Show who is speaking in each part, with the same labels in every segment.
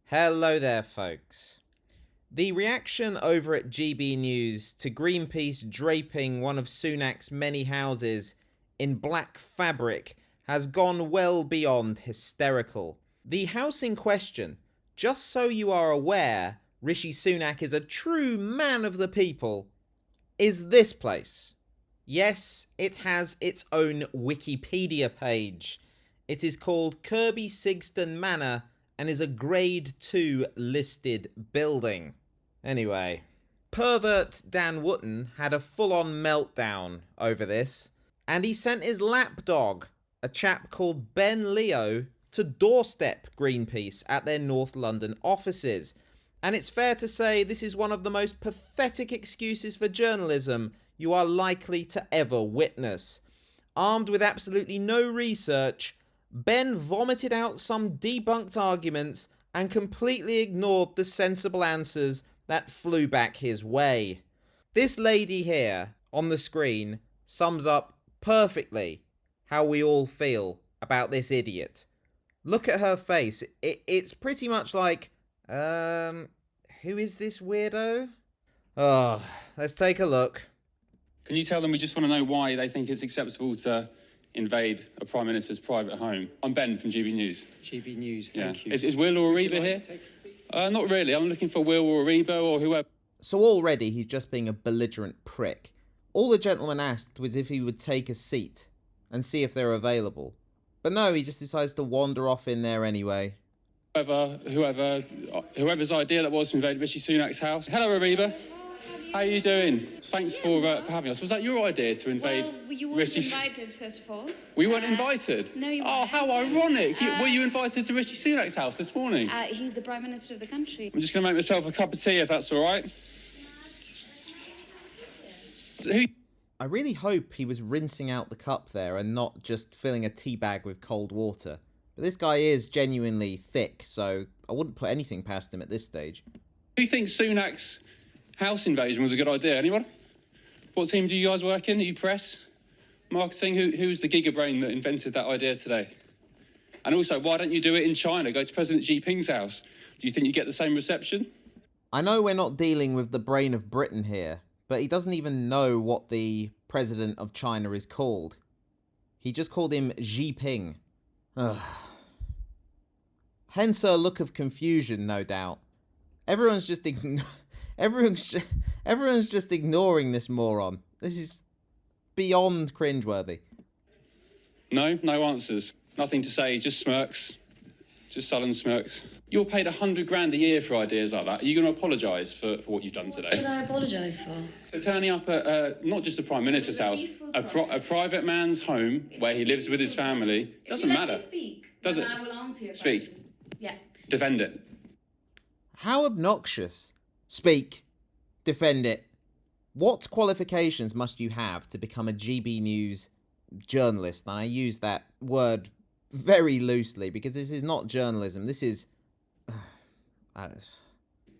Speaker 1: Hello there, folks. The reaction over at GB News to Greenpeace draping one of Sunak's many houses in black fabric has gone well beyond hysterical. The house in question, just so you are aware, Rishi Sunak is a true man of the people, is this place. Yes, it has its own Wikipedia page. It is called Kirby Sigston Manor and is a Grade 2 listed building. Anyway, pervert Dan Wootton had a full-on meltdown over this, and he sent his lapdog, a chap called Ben Leo, to doorstep Greenpeace at their North London offices. And it's fair to say this is one of the most pathetic excuses for journalism you are likely to ever witness. Armed with absolutely no research, Ben vomited out some debunked arguments and completely ignored the sensible answers that flew back his way. This lady here on the screen sums up perfectly how we all feel about this idiot. Look at her face. It's pretty much like, who is this weirdo? Oh, let's take a look.
Speaker 2: Can you tell them we just want to know why they think it's acceptable to invade a Prime Minister's private home? I'm Ben from GB News.
Speaker 3: GB News, thank you.
Speaker 2: Is Will or Ariba here? Not really. I'm looking for Will or Ariba or whoever.
Speaker 1: So already he's just being a belligerent prick. All the gentleman asked was if he would take a seat and see if they're available. But no, he just decides to wander off in there anyway.
Speaker 2: Whoever's idea that was to invade Rishi Sunak's house. Hello, Ariba. How are you doing? Thanks for having us. Was that your idea to invade
Speaker 4: you weren't
Speaker 2: Rishi?
Speaker 4: invited, first of all.
Speaker 2: We weren't invited?
Speaker 4: No, you weren't.
Speaker 2: Oh, how ironic. Were you invited to Rishi Sunak's house this morning?
Speaker 4: He's the Prime Minister of the country.
Speaker 2: I'm just going to make myself a cup of tea, if that's all right.
Speaker 1: I really hope he was rinsing out the cup there and not just filling a tea bag with cold water. But this guy is genuinely thick, so I wouldn't put anything past him at this stage.
Speaker 2: Do you think Sunak's house invasion was a good idea? Anyone? What team do you guys work in? Are you press? Marketing? Who's the gigabrain that invented that idea today? And also, why don't you do it in China? Go to President Xi Jinping's house. Do you think you get the same reception?
Speaker 1: I know we're not dealing with the brain of Britain here, but he doesn't even know what the president of China is called. He just called him Xi Jinping. Ugh. Hence a look of confusion, no doubt. Everyone's just ignoring this moron. This is beyond cringeworthy.
Speaker 2: No answers. Nothing to say, just smirks. Just sullen smirks. You're paid 100 grand a year for ideas like that. Are you going to apologise for what you've done today?
Speaker 4: What should I apologise for?
Speaker 2: For turning up at not just the Prime Minister's house, a private man's home where he lives with his family. Doesn't matter.
Speaker 4: If you let me speak,
Speaker 2: does it?
Speaker 4: I will answer your
Speaker 2: Speak.
Speaker 4: question. Yeah.
Speaker 2: Defend it.
Speaker 1: How obnoxious. Speak. Defend it. What qualifications must you have to become a GB News journalist? And I use that word very loosely because this is not journalism. This is...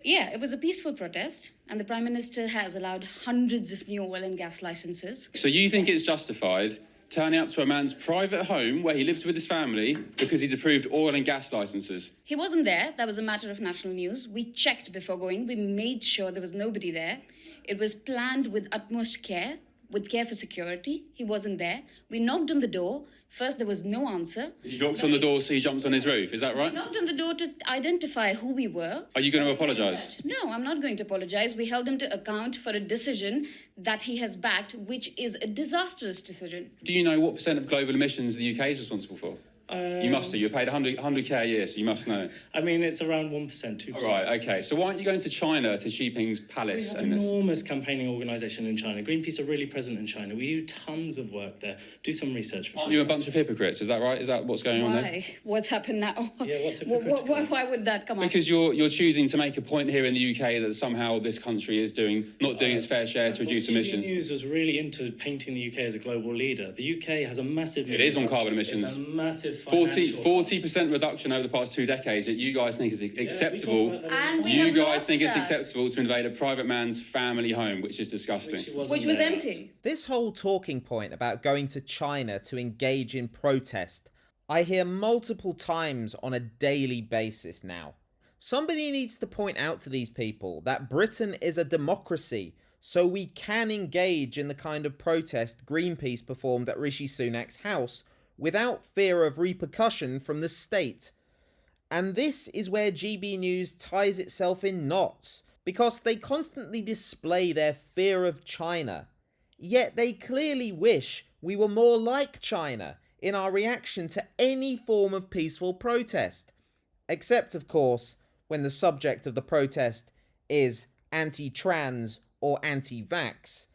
Speaker 4: Yeah, it was a peaceful protest, and the Prime Minister has allowed hundreds of new oil and gas licenses.
Speaker 2: So you think it's justified turning up to a man's private home where he lives with his family because he's approved oil and gas licenses?
Speaker 4: He wasn't there. That was a matter of national news. We checked before going. We made sure there was nobody there. It was planned with utmost care, with care for security. He wasn't there. We knocked on the door. First, there was no answer.
Speaker 2: He knocks on the door, so he jumps on his roof. Is that right?
Speaker 4: We knocked on the door to identify who we were.
Speaker 2: Are you going to apologise?
Speaker 4: No, I'm not going to apologise. We held him to account for a decision that he has backed, which is a disastrous decision.
Speaker 2: Do you know what % of global emissions the UK is responsible for? You must do. You're paid 100k a year, so you must know.
Speaker 3: I mean, it's around 1%, 2%.
Speaker 2: Right, okay. So why aren't you going to China, to Xi Jinping's palace?
Speaker 3: We have an enormous campaigning organisation in China. Greenpeace are really present in China. We do tons of work there. Do some research.
Speaker 2: Aren't you a bunch of hypocrites? Is that right? Is that what's going on there?
Speaker 4: Why? What's happened now?
Speaker 3: Yeah, what's hypocritical?
Speaker 4: Why would that come up?
Speaker 2: Because you're choosing to make a point here in the UK that somehow this country is not doing its fair share to reduce emissions.
Speaker 3: GB News was really into painting the UK as a global leader. The UK has a massive...
Speaker 2: It is on carbon emissions.
Speaker 3: It's a massive financial...
Speaker 2: 40% reduction over the past 2 decades that you guys think is acceptable.
Speaker 4: You
Speaker 2: guys think it's acceptable to invade a private man's family home, which is disgusting.
Speaker 4: Which was empty.
Speaker 1: This whole talking point about going to China to engage in protest, I hear multiple times on a daily basis now. Somebody needs to point out to these people that Britain is a democracy, so we can engage in the kind of protest Greenpeace performed at Rishi Sunak's house without fear of repercussion from the state. And this is where GB News ties itself in knots, because they constantly display their fear of China, yet they clearly wish we were more like China in our reaction to any form of peaceful protest. Except, of course, when the subject of the protest is anti-trans or anti-vax.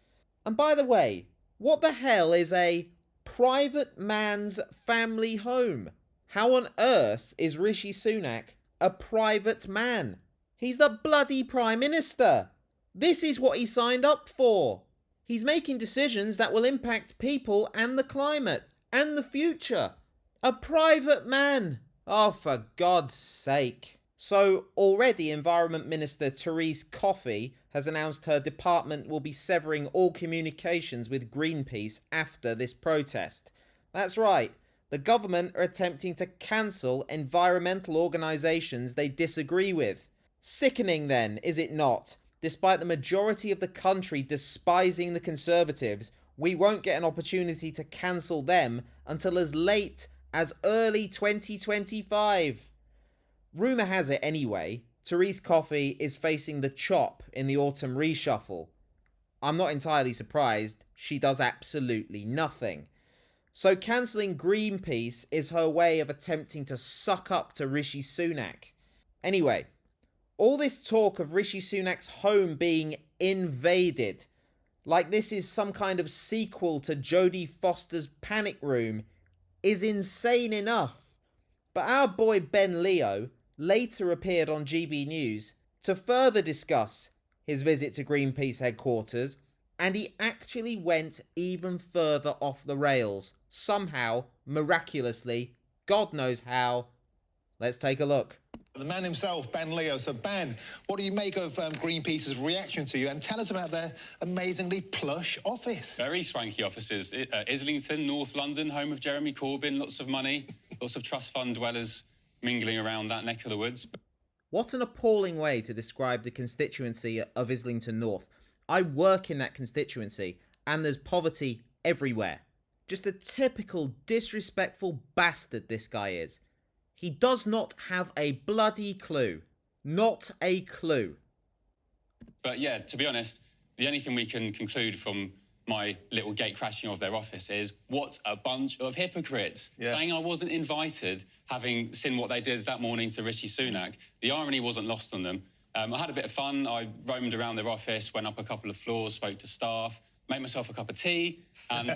Speaker 1: And by the way, what the hell is a private man's family home? How on earth is Rishi Sunak a private man? He's the bloody Prime Minister. This is what he signed up for. He's making decisions that will impact people and the climate and the future. A private man. Oh, for God's sake. So already Environment Minister Therese Coffey has announced her department will be severing all communications with Greenpeace after this protest. That's right. The government are attempting to cancel environmental organisations they disagree with. Sickening then, is it not? Despite the majority of the country despising the Conservatives, we won't get an opportunity to cancel them until as late as early 2025. Rumour has it anyway, Therese Coffey is facing the chop in the autumn reshuffle. I'm not entirely surprised, she does absolutely nothing. So cancelling Greenpeace is her way of attempting to suck up to Rishi Sunak. Anyway, all this talk of Rishi Sunak's home being invaded, like this is some kind of sequel to Jodie Foster's Panic Room, is insane enough. But our boy Ben Leo later appeared on GB News to further discuss his visit to Greenpeace headquarters, and he actually went even further off the rails, somehow, miraculously, God knows how. Let's take a look.
Speaker 5: The man himself, Ben Leo. So, Ben, what do you make of Greenpeace's reaction to you? And tell us about their amazingly plush office.
Speaker 2: Very swanky offices. Islington, North London, home of Jeremy Corbyn, lots of money, lots of trust fund dwellers mingling around that neck of the woods.
Speaker 1: What an appalling way to describe the constituency of Islington North. I work in that constituency, and there's poverty everywhere. Just a typical disrespectful bastard this guy is. He does not have a bloody clue. Not a clue.
Speaker 2: But yeah, to be honest, the only thing we can conclude from my little gate crashing of their office is, what a bunch of hypocrites. Yeah. Saying I wasn't invited, having seen what they did that morning to Rishi Sunak. The irony wasn't lost on them. I had a bit of fun. I roamed around their office, went up a couple of floors, spoke to staff, made myself a cup of tea. And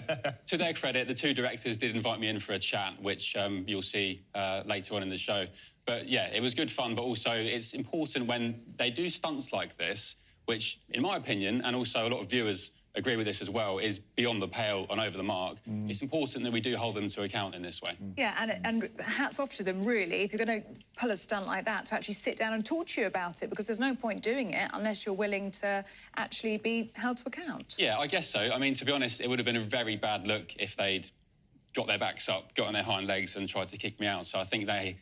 Speaker 2: to their credit, the two directors did invite me in for a chat, which you'll see later on in the show. But yeah, it was good fun, but also it's important when they do stunts like this, which in my opinion, and also a lot of viewers agree with this as well, is beyond the pale and over the mark. It's important that we do hold them to account in this way.
Speaker 6: Yeah, and hats off to them, really, if you're going to pull a stunt like that, to actually sit down and talk to you about it, because there's no point doing it unless you're willing to actually be held to account. Yeah,
Speaker 2: I guess so. I mean, to be honest, it would have been a very bad look if they'd got their backs up, got on their hind legs and tried to kick me out. So I think I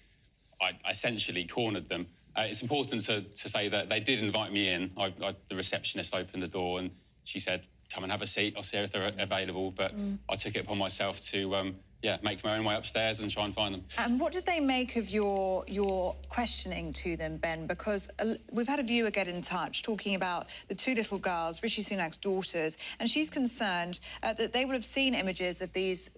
Speaker 2: essentially cornered them. It's important to say that they did invite me in. The receptionist opened the door and she said, come and have a seat, I'll see if they're available. But I took it upon myself to, make my own way upstairs and try and find them.
Speaker 6: And what did they make of your questioning to them, Ben? Because we've had a viewer get in touch talking about the two little girls, Rishi Sunak's daughters, and she's concerned that they would have seen images of these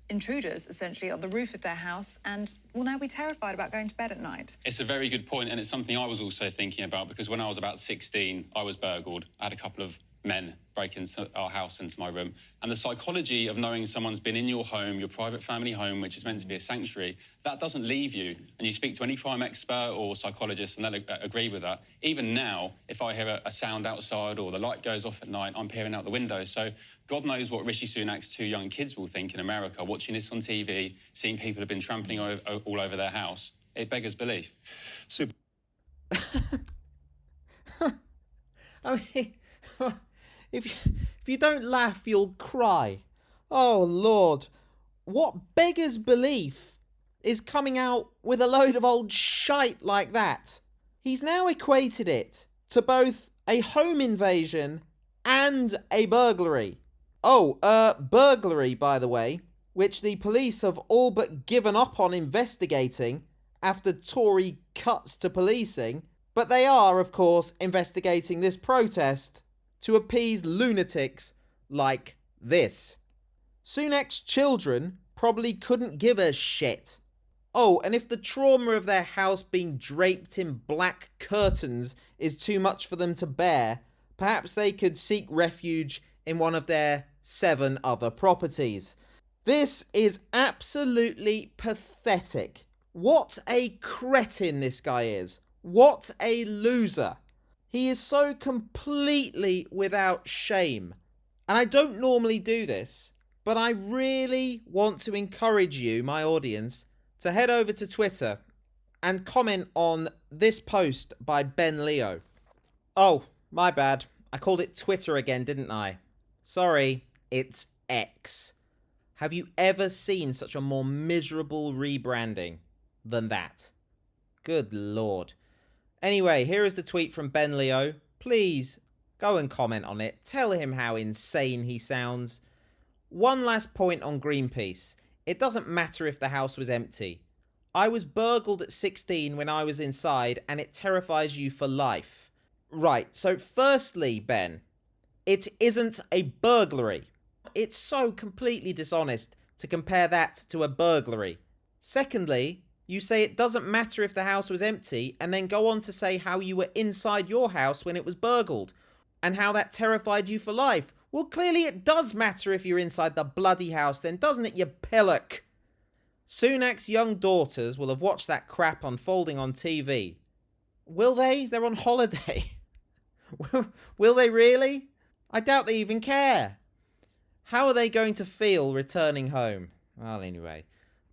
Speaker 6: intruders, essentially, on the roof of their house and will now be terrified about going to bed at night.
Speaker 2: It's a very good point, and it's something I was also thinking about, because when I was about 16, I was burgled. I had a couple of men break into our house, into my room. And the psychology of knowing someone's been in your home, your private family home, which is meant to be a sanctuary, that doesn't leave you. And you speak to any crime expert or psychologist and they'll agree with that. Even now, if I hear a sound outside or the light goes off at night, I'm peering out the window. So God knows what Rishi Sunak's two young kids will think in America, watching this on TV, seeing people have been trampling all over their house. It beggars belief.
Speaker 5: Super.
Speaker 1: I mean... If you don't laugh, you'll cry. Oh, Lord. What beggars belief is coming out with a load of old shite like that? He's now equated it to both a home invasion and a burglary. Oh, burglary, by the way, which the police have all but given up on investigating after Tory cuts to policing, but they are, of course, investigating this protest to appease lunatics like this. Sunak's children probably couldn't give a shit. Oh, and if the trauma of their house being draped in black curtains is too much for them to bear, perhaps they could seek refuge in one of their 7 other properties. This is absolutely pathetic. What a cretin this guy is. What a loser. He is so completely without shame. And I don't normally do this, but I really want to encourage you, my audience, to head over to Twitter and comment on this post by Ben Leo. Oh, my bad. I called it Twitter again, didn't I? Sorry, it's X. Have you ever seen such a more miserable rebranding than that? Good Lord. Anyway, here is the tweet from Ben Leo. Please go and comment on it. Tell him how insane he sounds. One last point on Greenpeace. It doesn't matter if the house was empty. I was burgled at 16 when I was inside, and it terrifies you for life. Right, so firstly, Ben, it isn't a burglary. It's so completely dishonest to compare that to a burglary. Secondly, you say it doesn't matter if the house was empty, and then go on to say how you were inside your house when it was burgled, and how that terrified you for life. Well, clearly it does matter if you're inside the bloody house then, doesn't it, you pillock? Sunak's young daughters will have watched that crap unfolding on TV. Will they? They're on holiday. Will they really? I doubt they even care. How are they going to feel returning home? Well, anyway,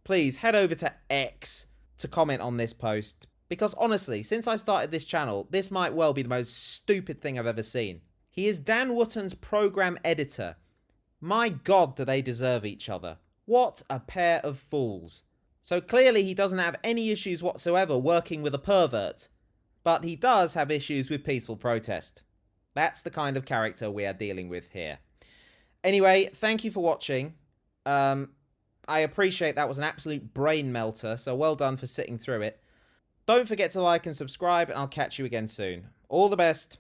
Speaker 1: please head over to X to comment on this post. Because honestly, since I started this channel, this might well be the most stupid thing I've ever seen. He is Dan Wootton's program editor. My God, do they deserve each other. What a pair of fools. So clearly he doesn't have any issues whatsoever working with a pervert. But he does have issues with peaceful protest. That's the kind of character we are dealing with here. Anyway, thank you for watching. I appreciate that was an absolute brain melter, so well done for sitting through it. Don't forget to like and subscribe, and I'll catch you again soon. All the best.